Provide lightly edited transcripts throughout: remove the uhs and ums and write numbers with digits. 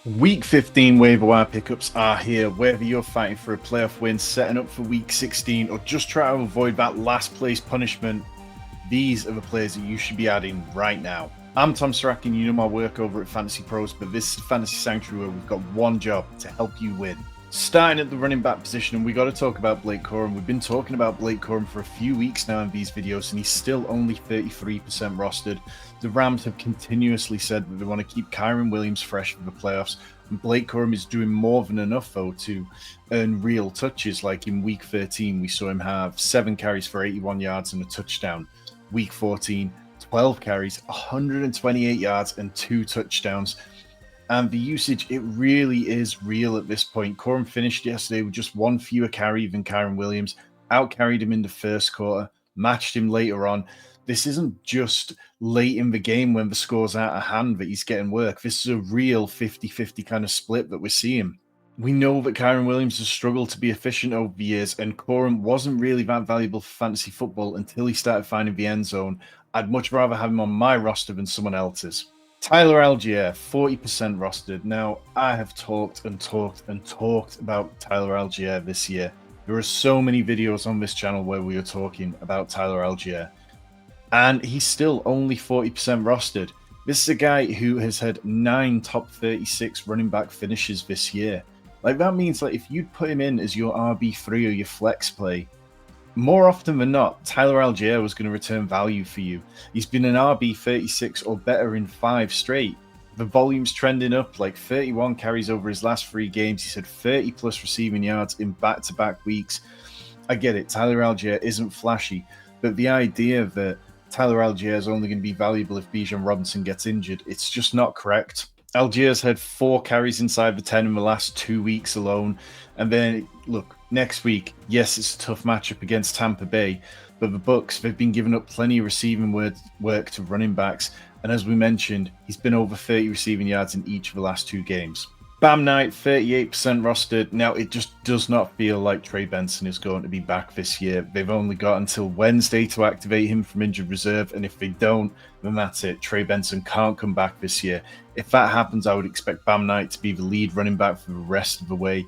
Week 15 waiver wire pickups are here. Whether you're fighting for a playoff win, setting up for week 16, or just trying to avoid that last place punishment, these are the players that you should be adding right now. I'm Tom Strachan, you know my work over at Fantasy Pros, but this is Fantasy Sanctuary where we've got one job to help you win. Starting at the running back position, and we got to talk about Blake Corum. We've been talking about Blake Corum for a few weeks now in these videos, and he's still only 33% rostered. The Rams have continuously said that they want to keep Kyren Williams fresh for the playoffs, and Blake Corum is doing more than enough, though, to earn real touches. Like in Week 13, we saw him have 7 carries for 81 yards and a touchdown. Week 14, 12 carries, 128 yards and 2 touchdowns. And the usage, it really is real at this point. Corum finished yesterday with just 1 fewer carry than Kyren Williams, out-carried him in the first quarter, matched him later on. This isn't just late in the game when the score's out of hand that he's getting work. This is a real 50-50 kind of split that we're seeing. We know that Kyren Williams has struggled to be efficient over the years, and Corum wasn't really that valuable for fantasy football until he started finding the end zone. I'd much rather have him on my roster than someone else's. Tyler Allgeier, 40% rostered. Now, I have talked about Tyler Allgeier this year. There are so many videos on this channel where we are talking about Tyler Allgeier, and he's still only 40% rostered. This is a guy who has had 9 top 36 running back finishes this year. Like, that means like if you'd put him in as your RB3 or your flex play, more often than not, Tyler Allgeier was going to return value for you. He's been an RB 36 or better in 5 straight. The volume's trending up, like 31 carries over his last 3 games. He's had 30 plus receiving yards in back-to-back weeks. I get it, Tyler Allgeier isn't flashy, but the idea that Tyler Allgeier is only going to be valuable if Bijan Robinson gets injured, it's just not correct. Allgeier's had 4 carries inside the 10 in the last 2 weeks alone. And then, look, next week, yes, it's a tough matchup against Tampa Bay, but the Bucs, they've been giving up plenty of receiving work to running backs. And as we mentioned, he's been over 30 receiving yards in each of the last 2 games. Bam Knight, 38% rostered. Now, it just does not feel like Trey Benson is going to be back this year. They've only got until Wednesday to activate him from injured reserve, and if they don't, then that's it. Trey Benson can't come back this year. If that happens, I would expect Bam Knight to be the lead running back for the rest of the way.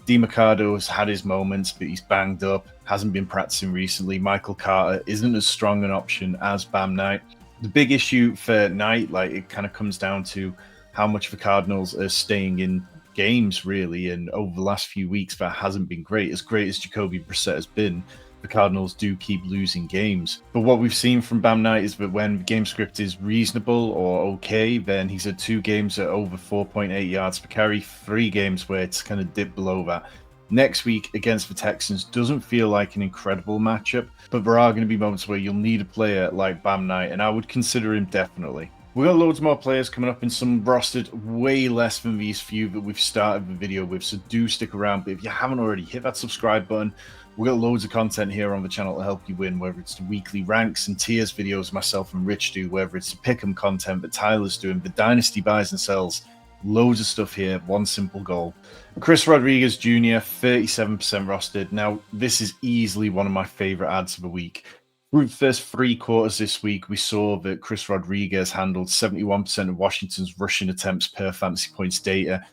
DeMarcado has had his moments, but he's banged up, hasn't been practicing recently. Michael Carter isn't as strong an option as Bam Knight. The big issue for Knight, like, it kind of comes down to how much the Cardinals are staying in games, really, and over the last few weeks that hasn't been great. As great as Jacoby Brissett has been, the Cardinals do keep losing games. But what we've seen from Bam Knight is that when the game script is reasonable or okay, then he's had 2 games at over 4.8 yards per carry, 3 games where it's kind of dipped below that. Next week against the Texans doesn't feel like an incredible matchup, but there are going to be moments where you'll need a player like Bam Knight, and I would consider him definitely. We've got loads more players coming up, and some rostered way less than these few that we've started the video with, so do stick around. But if you haven't already, hit that subscribe button. We've got loads of content here on the channel to help you win, whether it's the weekly ranks and tiers videos myself and Rich do, whether it's the pick'em content that Tyler's doing, the dynasty buys and sells. Loads of stuff here, one simple goal. Chris Rodriguez Jr., 37% rostered. Now, this is easily one of my favorite ads of the week. Through the first 3 quarters this week, we saw that Chris Rodriguez handled 71% of Washington's rushing attempts per fantasy points data.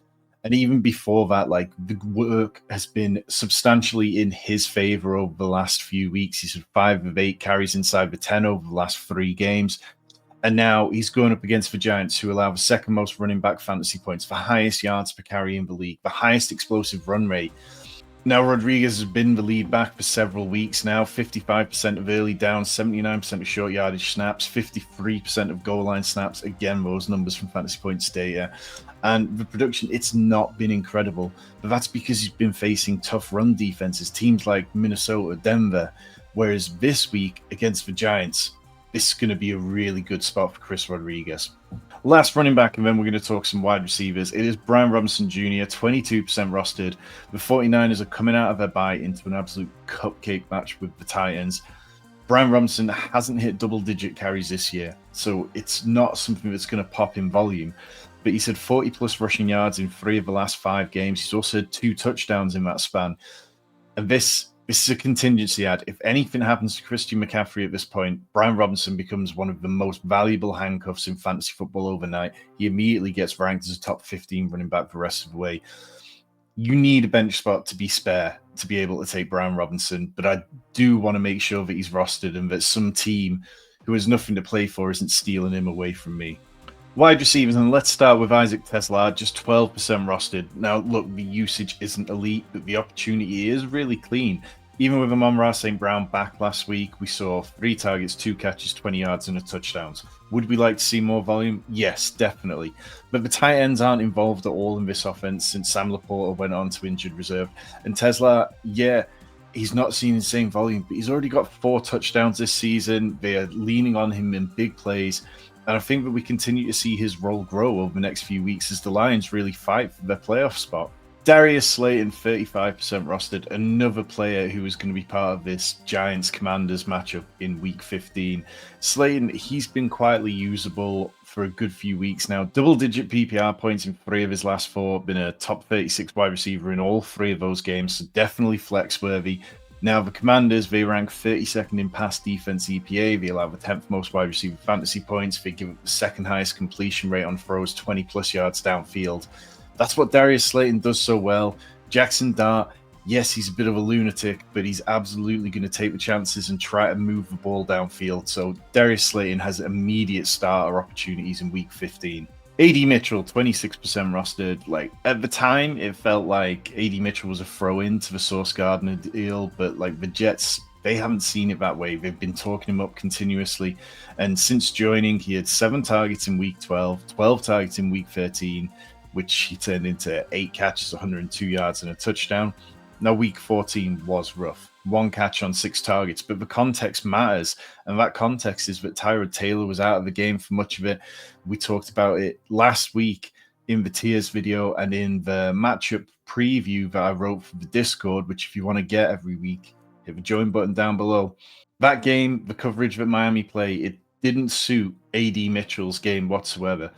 And even before that, like, the work has been substantially in his favor over the last few weeks. He's had 5 of 8 carries inside the 10 over the last 3 games. And now he's going up against the Giants, who allow the 2nd most running back fantasy points, the highest yards per carry in the league, the highest explosive run rate. Now, Rodriguez has been the lead back for several weeks now, 55% of early downs, 79% of short yardage snaps, 53% of goal line snaps. Again, those numbers from Fantasy Points data. And the production, it's not been incredible, but that's because he's been facing tough run defenses, teams like Minnesota, Denver, whereas this week against the Giants, this is going to be a really good spot for Chris Rodriguez. Last running back, and then we're going to talk some wide receivers. It is Brian Robinson Jr., 22% rostered. The 49ers are coming out of their bye into an absolute cupcake match with the Titans. Brian Robinson hasn't hit double-digit carries this year, so it's not something that's going to pop in volume. But he's had 40-plus rushing yards in 3 of the last 5 games. He's also had 2 touchdowns in that span. And this This is a contingency ad. If anything happens to Christian McCaffrey at this point, Brian Robinson becomes one of the most valuable handcuffs in fantasy football overnight. He immediately gets ranked as a top 15 running back the rest of the way. You need a bench spot to be spare to be able to take Brian Robinson, but I do want to make sure that he's rostered and that some team who has nothing to play for isn't stealing him away from me. Wide receivers, and let's start with Isaac TeSlaa, just 12% rostered. Now, look, the usage isn't elite, but the opportunity is really clean. Even with Amon-Ra St. Brown back last week, we saw 3 targets, 2 catches, 20 yards, and a touchdown. Would we like to see more volume? Yes, definitely. But the tight ends aren't involved at all in this offense since Sam Laporta went on to injured reserve. And TeSlaa, yeah, he's not seen the same volume, but he's already got 4 touchdowns this season. They are leaning on him in big plays. And I think that we continue to see his role grow over the next few weeks as the Lions really fight for their playoff spot. Darius Slayton, 35% rostered, another player who is going to be part of this Giants-Commanders matchup in Week 15. Slayton, he's been quietly usable for a good few weeks now. Double-digit PPR points in 3 of his last 4, been a top 36 wide receiver in all 3 of those games, so definitely flex-worthy. Now, the Commanders, they rank 32nd in pass defense EPA. They allow the 10th most wide receiver fantasy points. They give the second highest completion rate on throws, 20-plus yards downfield. That's what Darius Slayton does so well. Jackson Dart, yes, he's a bit of a lunatic, but he's absolutely going to take the chances and try to move the ball downfield. So Darius Slayton has immediate starter opportunities in Week 15. AD Mitchell, 26% rostered. Like, at the time, it felt like AD Mitchell was a throw-in to the Sauce Gardner deal, but like the Jets, they haven't seen it that way. They've been talking him up continuously. And since joining, he had 7 targets in Week 12, 12 targets in Week 13, which he turned into 8 catches, 102 yards, and a touchdown. Now, Week 14 was rough. 1 catch on 6 targets, but the context matters. And that context is that Tyrod Taylor was out of the game for much of it. We talked about it last week in the tiers video and in the matchup preview that I wrote for the Discord, which if you want to get every week, hit the join button down below. That game, the coverage that Miami play, it didn't suit AD Mitchell's game whatsoever.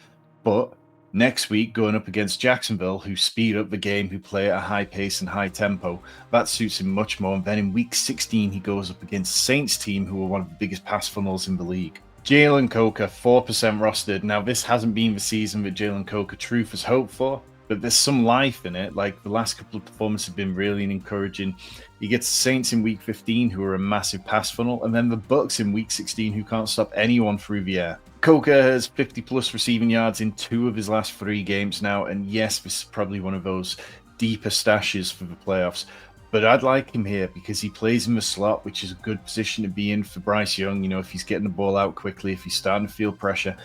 But next week, going up against Jacksonville, who speed up the game, who play at a high pace and high tempo, that suits him much more. And then in Week 16, he goes up against Saints team, who are one of the biggest pass funnels in the league. Jalen Coker, 4% rostered. Now, this hasn't been the season that Jalen Coker truth has hoped for, but there's some life in it. Like, the last couple of performances have been really encouraging. He gets the Saints in Week 15, who are a massive pass funnel, and then the Bucks in Week 16, who can't stop anyone through the air. Coker has 50-plus receiving yards in 2 of his last 3 games now, and yes, this is probably one of those deeper stashes for the playoffs, but I'd like him here because he plays in the slot, which is a good position to be in for Bryce Young. You know, if he's getting the ball out quickly, if he's starting to feel pressure.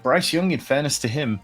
Bryce Young, in fairness to him,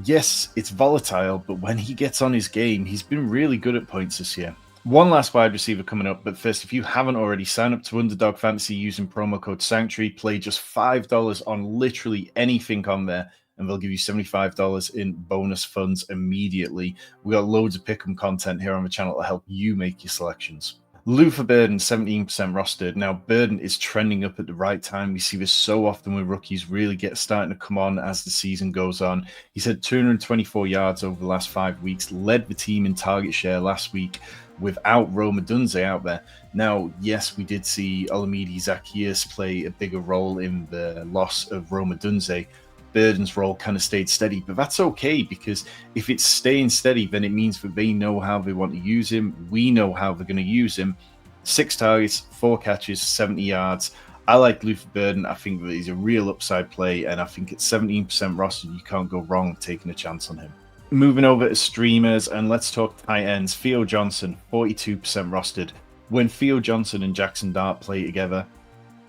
yes, it's volatile, but when he gets on his game, he's been really good at points this year. One last wide receiver coming up, but first, if you haven't already, sign up to Underdog Fantasy using promo code Sanctuary. Play just $5 on literally anything on there, and they'll give you $75 in bonus funds immediately. We got loads of pick'em content here on the channel to help you make your selections. Luther Burden, 17% rostered. Now, Burden is trending up at the right time. We see this so often when rookies really starting to come on as the season goes on. He's had 224 yards over the last 5 weeks, led the team in target share last week without Rome Odunze out there. Now, yes, we did see Olamide Zaccheaus play a bigger role in the loss of Rome Odunze. Burden's role kind of stayed steady, but that's okay because if it's staying steady, then it means that they know how they want to use him. We know how they're going to use him. 6 targets, 4 catches, 70 yards. I like Luther Burden. I think that he's a real upside play, and I think at 17% rostered, you can't go wrong taking a chance on him. Moving over to streamers, and let's talk tight ends. Theo Johnson, 42% rostered. When Theo Johnson and Jackson Dart play together,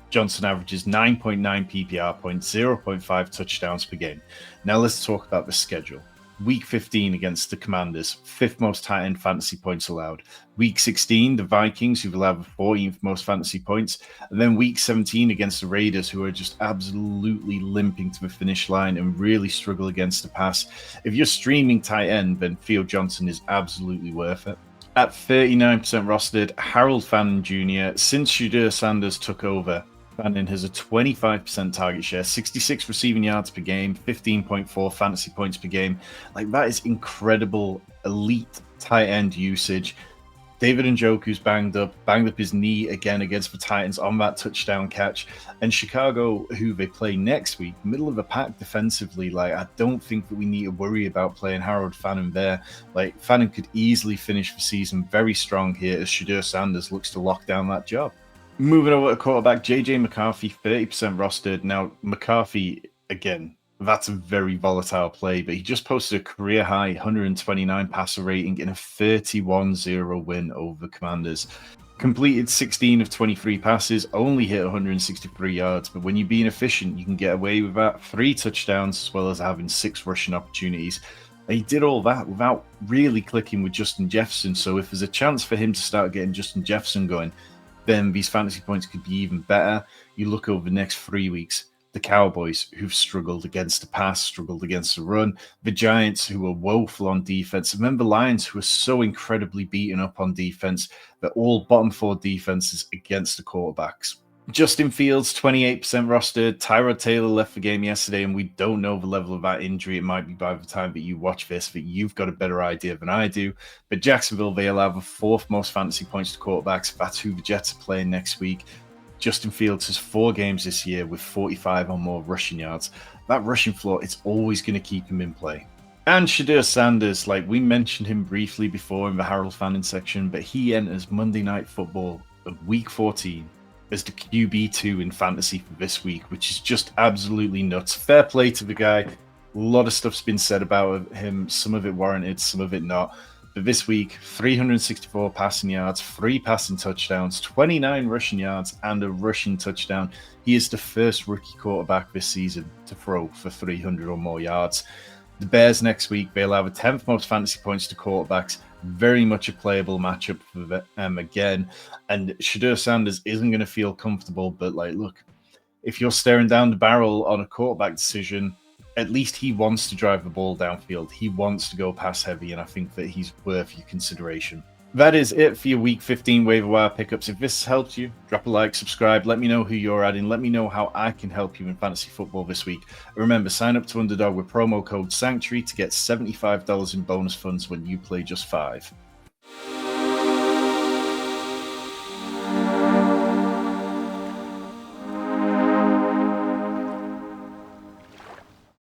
Johnson averages 9.9 PPR points, 0.5 touchdowns per game. Now let's talk about the schedule. Week 15 against the Commanders, 5th most tight end fantasy points allowed. Week 16, the Vikings, who've allowed the 14th most fantasy points. And then Week 17 against the Raiders, who are just absolutely limping to the finish line and really struggle against the pass. If you're streaming tight end, then Theo Johnson is absolutely worth it. At 39% rostered, Harold Fannin Jr., since Shedeur Sanders took over, Fannin has a 25% target share, 66 receiving yards per game, 15.4 fantasy points per game. Like, that is incredible elite tight end usage. David Njoku's banged up his knee again against the Titans on that touchdown catch. And Chicago, who they play next week, middle of the pack defensively. Like, I don't think that we need to worry about playing Harold Fannin there. Like, Fannin could easily finish the season very strong here as Shedeur Sanders looks to lock down that job. Moving over to quarterback, JJ McCarthy, 30% rostered. Now, McCarthy, again, that's a very volatile play, but he just posted a career high 129 passer rating in a 31-0 win over the Commanders. Completed 16 of 23 passes, only hit 163 yards, but when you're being efficient, you can get away with that. 3 touchdowns, as well as having 6 rushing opportunities. And he did all that without really clicking with Justin Jefferson, so if there's a chance for him to start getting Justin Jefferson going, then these fantasy points could be even better. You look over the next 3 weeks, the Cowboys, who've struggled against the pass, struggled against the run, the Giants, who are woeful on defense, and then the Lions, who are so incredibly beaten up on defense. They're all bottom 4 defenses against the quarterbacks. Justin Fields, 28% rostered. Tyrod Taylor left the game yesterday, and we don't know the level of that injury. It might be by the time that you watch this that you've got a better idea than I do. But Jacksonville, they'll have the 4th most fantasy points to quarterbacks. That's who the Jets are playing next week. Justin Fields has 4 games this year with 45 or more rushing yards. That rushing floor, it's always going to keep him in play. And Shedeur Sanders, like we mentioned him briefly before in the Harold Fannin section, but he enters Monday Night Football of Week 14 as the QB2 in fantasy for this week, which is just absolutely nuts. Fair play to the guy. A lot of stuff's been said about him, some of it warranted, some of it not. But this week, 364 passing yards, 3 passing touchdowns, 29 rushing yards, and a rushing touchdown. He is the first rookie quarterback this season to throw for 300 or more yards. The Bears next week, they'll have the 10th most fantasy points to quarterbacks. Very much a playable matchup for them again. And Shedeur Sanders isn't going to feel comfortable, but like, look, if you're staring down the barrel on a quarterback decision, at least he wants to drive the ball downfield. He wants to go pass heavy, and I think that he's worth your consideration. That is it for your Week 15 waiver wire pickups. If this helped you, drop a like, subscribe. Let me know who you're adding. Let me know how I can help you in fantasy football this week. Remember, sign up to Underdog with promo code Sanctuary to get $75 in bonus funds when you play just $5.